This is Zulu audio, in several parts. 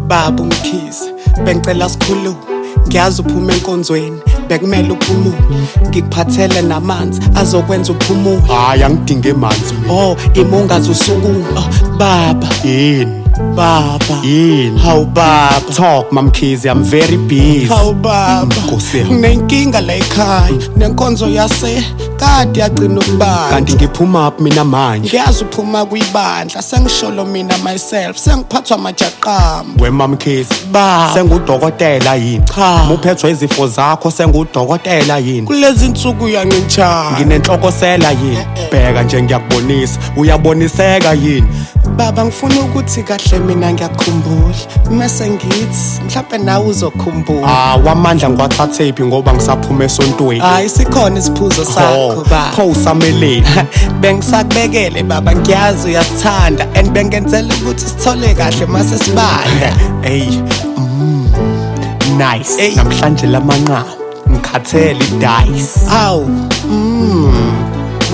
Baba Mkhize, bengicela sikhulume. Ngiyazi uphuma enkonzweni, bekumele uphumule. Ngikuphathele namanzi azokwenza uphumule. Hayi angidinge emanzi mina. Oh, imungazi usukuma. Baba, Yini? baba. Yini? Hawu baba. Talk Mamkhize, I'm very busy. Hawu baba. Nkosi yami. Nginenkinga la ekhaya, nenkonzo yase kade yagcina ukubanda. Kanti ngiphuma uphi mina manje? Ngiyazi uphuma kwibandla, sengisholo mina myself, sengiphathwa amajaqamba. We Mamkhize, Baba. sengudokotela yini? Cha. Muphethwe izifo zakho sengudokotela yini? Kulezi insuku uyancintsha. Nginenhlokosela yini? Bheka nje ngiyakubonisa, uyaboniseka yini? Baba ngifuna ukuthi kahle mina ngiyakhumbula. Mase ngithi mhlawumbe nawe uzokhumbula. Wamandla ngiwathathephi ngoba ngisaphuma esontweni. Hayi sikhona isiphuzo sakho baba. Pho usameleni. Bengisakubekele baba, ngiyazi uyasithanda and bengenzela ukuthi sithole kahle mase sibanda. Hey, nice. Hey. Namhlanje lamanqama ngikhathele idice. Awu.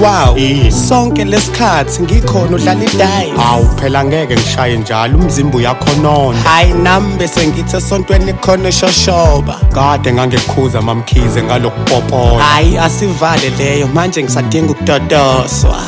Wow. Sonke lesikhathi ngikhona udlala idice. Hawu phela ngeke ngishaye njalo, umzimba uyakhonona. Hayi nami bese ngithi esontweni khona shoshoba. Kade ngangekukhuza Mamkhize ngalokupopola. Hayi asivale leyo, manje ngisadinga ukudodoswa.